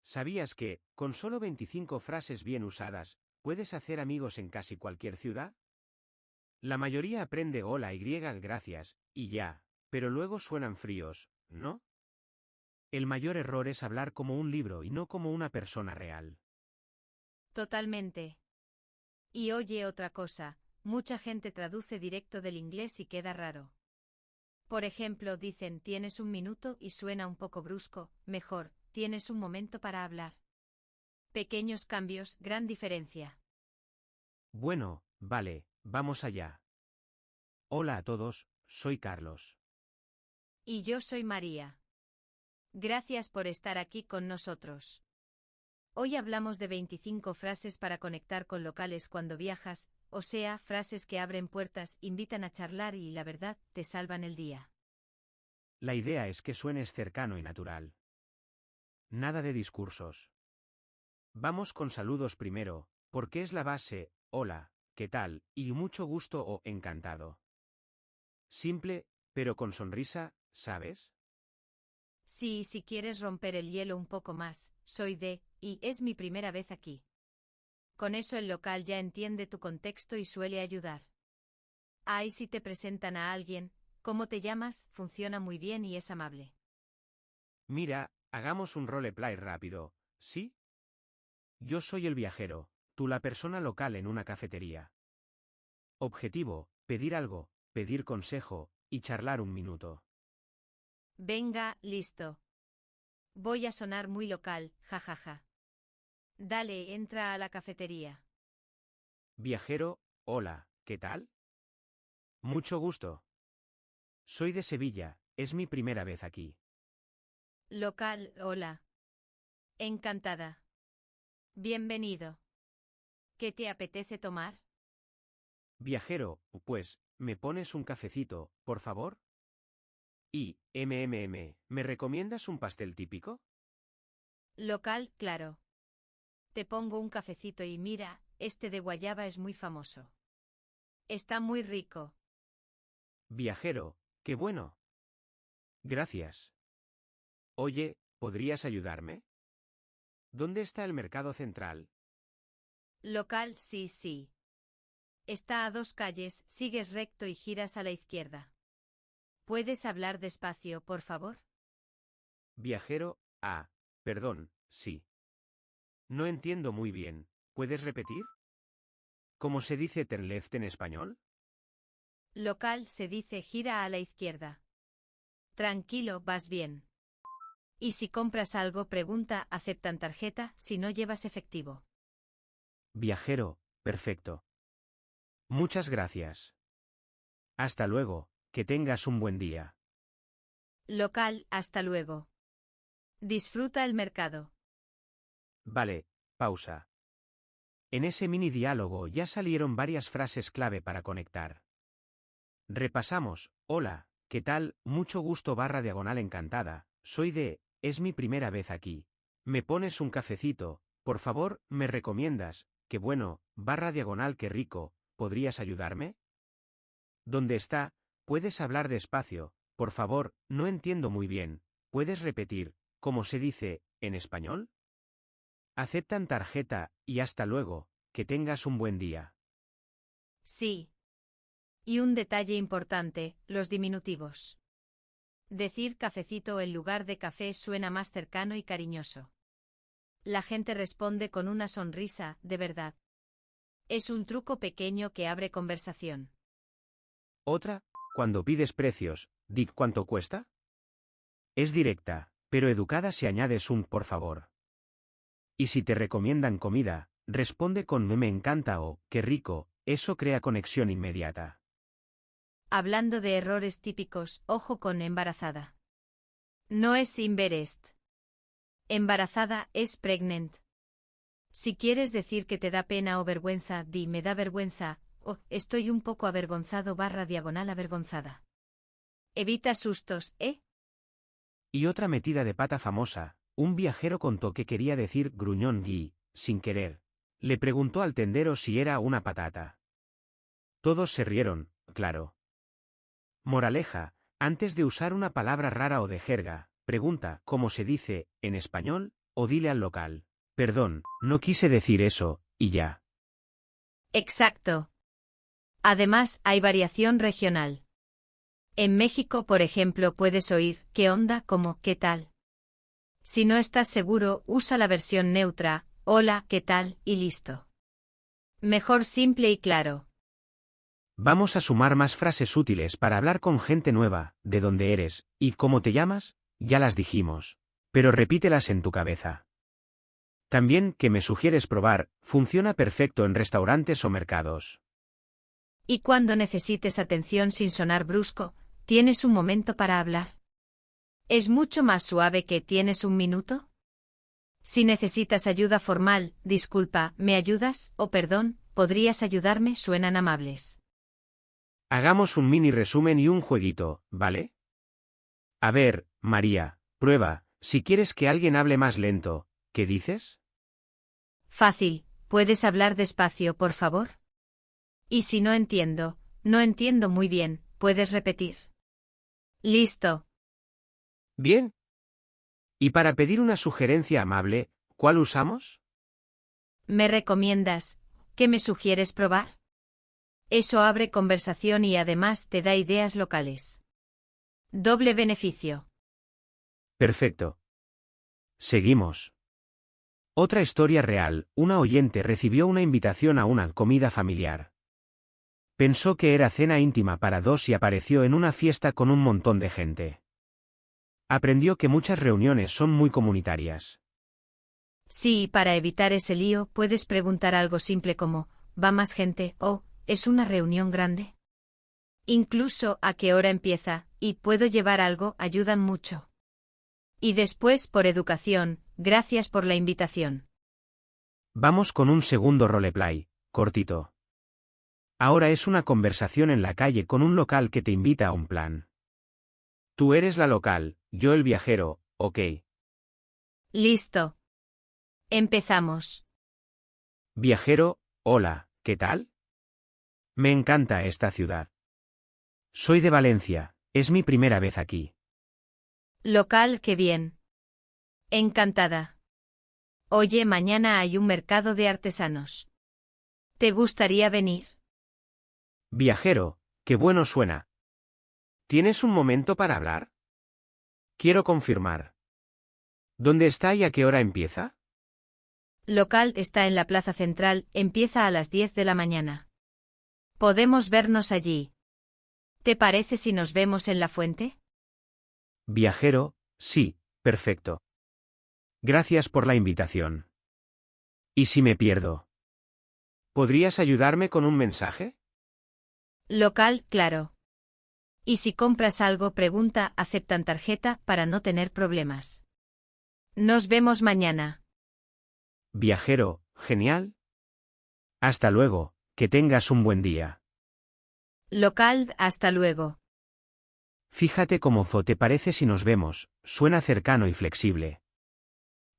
¿Sabías que, con solo 25 frases bien usadas, puedes hacer amigos en casi cualquier ciudad? La mayoría aprende hola y gracias, y ya, pero luego suenan fríos, ¿no? El mayor error es hablar como un libro y no como una persona real. Totalmente. Y oye otra cosa, mucha gente traduce directo del inglés y queda raro. Por ejemplo, dicen tienes un minuto y suena un poco brusco, mejor, tienes un momento para hablar. Pequeños cambios, gran diferencia. Bueno, vale, vamos allá. Hola a todos, soy Carlos. Y yo soy María. Gracias por estar aquí con nosotros. Hoy hablamos de 25 frases para conectar con locales cuando viajas, o sea, frases que abren puertas, invitan a charlar y, la verdad, te salvan el día. La idea es que suenes cercano y natural. Nada de discursos. Vamos con saludos primero, porque es la base, hola, ¿qué tal? Y mucho gusto o encantado. Simple, pero con sonrisa, ¿sabes? Sí, si quieres romper el hielo un poco más, soy y es mi primera vez aquí. Con eso el local ya entiende tu contexto y suele ayudar. Ahí si te presentan a alguien, ¿cómo te llamas? Funciona muy bien y es amable. Mira, hagamos un roleplay rápido, ¿sí? Yo soy el viajero, tú la persona local en una cafetería. Objetivo, pedir algo, pedir consejo, y charlar un minuto. Venga, listo. Voy a sonar muy local, jajaja. Dale, entra a la cafetería. Viajero, hola, ¿qué tal? Mucho gusto. Soy de Sevilla, es mi primera vez aquí. Local, hola. Encantada. Bienvenido. ¿Qué te apetece tomar? Viajero, pues, ¿me pones un cafecito, por favor? Y, ¿me recomiendas un pastel típico? Local, claro. Te pongo un cafecito y mira, este de guayaba es muy famoso. Está muy rico. Viajero, qué bueno. Gracias. Oye, ¿podrías ayudarme? ¿Dónde está el mercado central? Local, sí, sí. Está a 2 calles, sigues recto y giras a la izquierda. ¿Puedes hablar despacio, por favor? Viajero, perdón, sí. No entiendo muy bien, ¿puedes repetir? ¿Cómo se dice Tenleft en español? Local se dice gira a la izquierda. Tranquilo, vas bien. Y si compras algo, pregunta, ¿aceptan tarjeta? Si no llevas efectivo. Viajero, perfecto. Muchas gracias. Hasta luego, que tengas un buen día. Local, hasta luego. Disfruta el mercado. Vale, pausa. En ese mini diálogo ya salieron varias frases clave para conectar. Repasamos, hola, ¿qué tal? Mucho gusto /encantada, soy es mi primera vez aquí. ¿Me pones un cafecito? Por favor, ¿me recomiendas? Qué bueno, qué rico, ¿podrías ayudarme? ¿Dónde está? Puedes hablar despacio, por favor, no entiendo muy bien, ¿puedes repetir, cómo se dice, en español? Aceptan tarjeta, y hasta luego, que tengas un buen día. Sí. Y un detalle importante, los diminutivos. Decir cafecito en lugar de café suena más cercano y cariñoso. La gente responde con una sonrisa, de verdad. Es un truco pequeño que abre conversación. Otra, cuando pides precios, di cuánto cuesta. Es directa, pero educada si añades un por favor. Y si te recomiendan comida, responde con me encanta o qué rico, eso crea conexión inmediata. Hablando de errores típicos, ojo con embarazada. No es embarrassed. Embarazada es pregnant. Si quieres decir que te da pena o vergüenza, di me da vergüenza, o estoy un poco avergonzado /avergonzada. Evita sustos, ¿eh? Y otra metida de pata famosa, un viajero contó que quería decir gruñón sin querer. Le preguntó al tendero si era una patata. Todos se rieron, claro. Moraleja, antes de usar una palabra rara o de jerga, pregunta cómo se dice, en español, o dile al local. Perdón, no quise decir eso, y ya. Exacto. Además, hay variación regional. En México, por ejemplo, puedes oír ¿qué onda? Como ¿qué tal? Si no estás seguro, usa la versión neutra, hola, ¿qué tal? Y listo. Mejor simple y claro. Vamos a sumar más frases útiles para hablar con gente nueva, de dónde eres, y cómo te llamas, ya las dijimos. Pero repítelas en tu cabeza. También, ¿qué me sugieres probar? Funciona perfecto en restaurantes o mercados. Y cuando necesites atención sin sonar brusco, ¿tienes un momento para hablar? ¿Es mucho más suave que ¿tienes un minuto? Si necesitas ayuda formal, disculpa, ¿me ayudas? O perdón, ¿podrías ayudarme? Suenan amables. Hagamos un mini resumen y un jueguito, ¿vale? A ver, María, prueba, si quieres que alguien hable más lento, ¿qué dices? Fácil, ¿puedes hablar despacio, por favor? Y si no entiendo muy bien, ¿puedes repetir? Listo. Bien. Y para pedir una sugerencia amable, ¿cuál usamos? ¿Me recomiendas? ¿Qué me sugieres probar? Eso abre conversación y además te da ideas locales. Doble beneficio. Perfecto. Seguimos. Otra historia real, una oyente recibió una invitación a una comida familiar. Pensó que era cena íntima para dos y apareció en una fiesta con un montón de gente. Aprendió que muchas reuniones son muy comunitarias. Sí, y para evitar ese lío puedes preguntar algo simple como, ¿va más gente? O, ¿es una reunión grande? Incluso, ¿a qué hora empieza? Y ¿puedo llevar algo? Ayudan mucho. Y después, por educación, gracias por la invitación. Vamos con un segundo roleplay, cortito. Ahora es una conversación en la calle con un local que te invita a un plan. Tú eres la local, yo el viajero, ¿ok? Listo. Empezamos. Viajero, hola, ¿qué tal? Me encanta esta ciudad. Soy de Valencia, es mi primera vez aquí. Local, qué bien. Encantada. Oye, mañana hay un mercado de artesanos. ¿Te gustaría venir? Viajero, qué bueno suena. ¿Tienes un momento para hablar? Quiero confirmar. ¿Dónde está y a qué hora empieza? Local está en la plaza central, empieza a las 10 de la mañana. Podemos vernos allí. ¿Te parece si nos vemos en la fuente? Viajero, sí, perfecto. Gracias por la invitación. ¿Y si me pierdo? ¿Podrías ayudarme con un mensaje? Local, claro. Y si compras algo, pregunta, ¿aceptan tarjeta para no tener problemas? Nos vemos mañana. Viajero, genial. Hasta luego, que tengas un buen día. Local, hasta luego. Fíjate cómo te parece si nos vemos, suena cercano y flexible.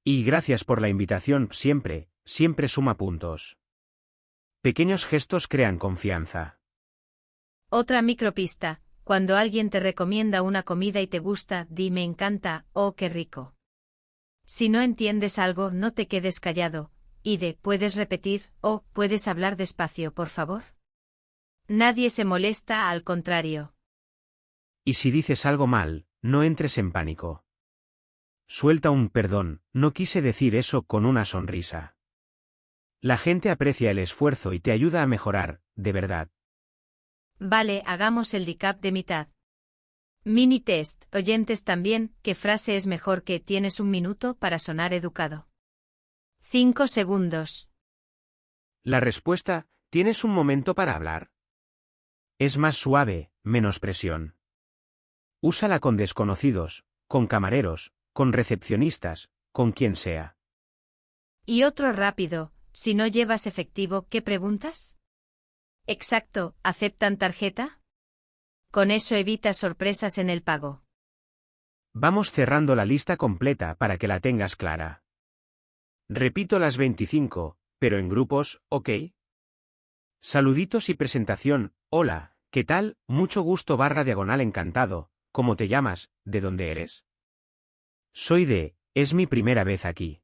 Y gracias por la invitación, siempre, siempre suma puntos. Pequeños gestos crean confianza. Otra micropista, cuando alguien te recomienda una comida y te gusta, di me encanta, oh qué rico. Si no entiendes algo, no te quedes callado, ¿puedes repetir, o puedes hablar despacio, por favor? Nadie se molesta, al contrario. Y si dices algo mal, no entres en pánico. Suelta un perdón, no quise decir eso con una sonrisa. La gente aprecia el esfuerzo y te ayuda a mejorar, de verdad. Vale, hagamos el recap de mitad. Mini test, oyentes también, ¿qué frase es mejor que tienes un minuto para sonar educado? 5 segundos. La respuesta, ¿tienes un momento para hablar? Es más suave, menos presión. Úsala con desconocidos, con camareros, con recepcionistas, con quien sea. Y otro rápido, si no llevas efectivo, ¿qué preguntas? Exacto, ¿aceptan tarjeta? Con eso evitas sorpresas en el pago. Vamos cerrando la lista completa para que la tengas clara. Repito las 25, pero en grupos, ¿ok? Saluditos y presentación, hola, ¿qué tal? Mucho gusto /diagonal encantado, ¿cómo te llamas? ¿De dónde eres? Soy es mi primera vez aquí.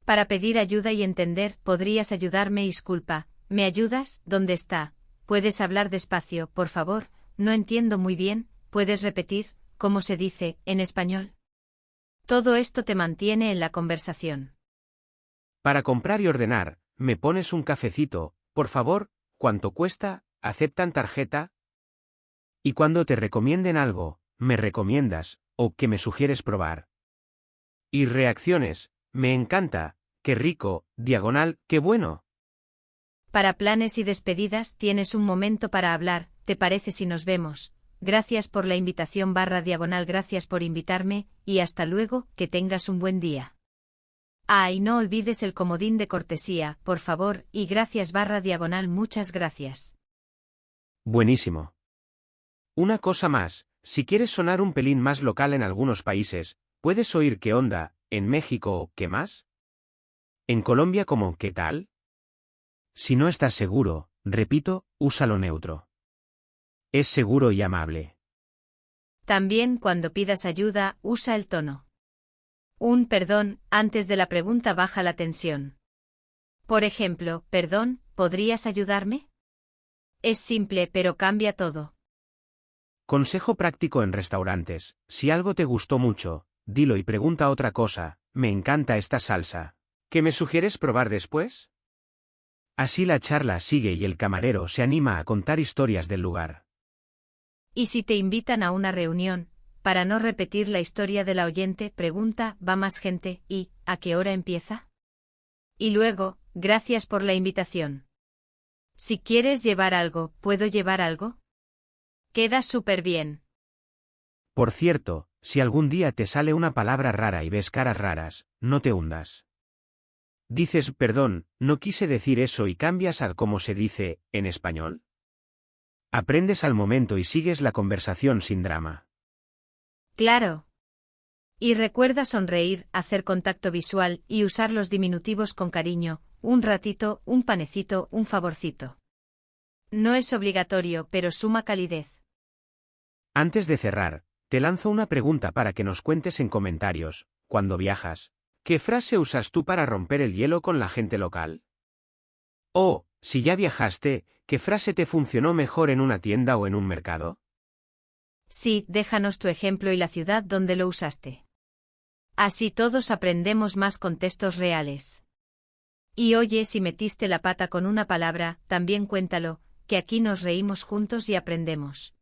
Para pedir ayuda y entender, ¿podrías ayudarme? Disculpa, ¿me ayudas? ¿Dónde está? ¿Puedes hablar despacio, por favor? No entiendo muy bien, ¿puedes repetir, cómo se dice, en español? Todo esto te mantiene en la conversación. Para comprar y ordenar, ¿me pones un cafecito, por favor? ¿Cuánto cuesta? ¿Aceptan tarjeta? Y cuando te recomienden algo, ¿me recomiendas, o que me sugieres probar? Y reacciones, me encanta, qué rico, diagonal, qué bueno. Para planes y despedidas tienes un momento para hablar, ¿te parece si nos vemos? Gracias por la invitación /diagonal, gracias por invitarme, y hasta luego, que tengas un buen día. Y no olvides el comodín de cortesía, por favor, y gracias /diagonal, muchas gracias. Buenísimo. Una cosa más, si quieres sonar un pelín más local en algunos países, puedes oír qué onda, en México, ¿qué más? En Colombia como ¿qué tal? Si no estás seguro, repito, úsalo neutro. Es seguro y amable. También cuando pidas ayuda, usa el tono. Un perdón, antes de la pregunta baja la tensión. Por ejemplo, perdón, ¿podrías ayudarme? Es simple pero cambia todo. Consejo práctico en restaurantes, si algo te gustó mucho, dilo y pregunta otra cosa, me encanta esta salsa. ¿Qué me sugieres probar después? Así la charla sigue y el camarero se anima a contar historias del lugar. Y si te invitan a una reunión, para no repetir la historia de la oyente, pregunta, ¿va más gente? ¿Y a qué hora empieza? Y luego, gracias por la invitación. Si quieres llevar algo, ¿puedo llevar algo? Queda súper bien. Por cierto, si algún día te sale una palabra rara y ves caras raras, no te hundas. Dices, perdón, no quise decir eso y cambias al cómo se dice, en español. Aprendes al momento y sigues la conversación sin drama. Claro. Y recuerda sonreír, hacer contacto visual y usar los diminutivos con cariño, un ratito, un panecito, un favorcito. No es obligatorio, pero suma calidez. Antes de cerrar, te lanzo una pregunta para que nos cuentes en comentarios, cuando viajas, ¿qué frase usas tú para romper el hielo con la gente local? O, si ya viajaste, ¿qué frase te funcionó mejor en una tienda o en un mercado? Sí, déjanos tu ejemplo y la ciudad donde lo usaste. Así todos aprendemos más contextos reales. Y oye, si metiste la pata con una palabra, también cuéntalo, que aquí nos reímos juntos y aprendemos.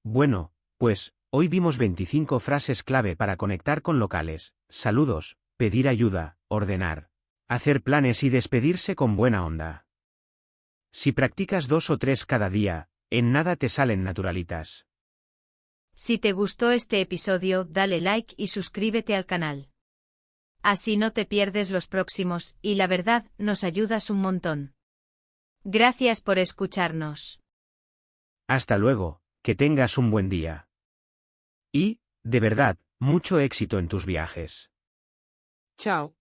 Bueno, pues, hoy vimos 25 frases clave para conectar con locales, saludos, pedir ayuda, ordenar, hacer planes y despedirse con buena onda. Si practicas 2 o 3 cada día, en nada te salen naturalitas. Si te gustó este episodio, dale like y suscríbete al canal. Así no te pierdes los próximos, y la verdad, nos ayudas un montón. Gracias por escucharnos. Hasta luego, que tengas un buen día. Y, de verdad, mucho éxito en tus viajes. Chao.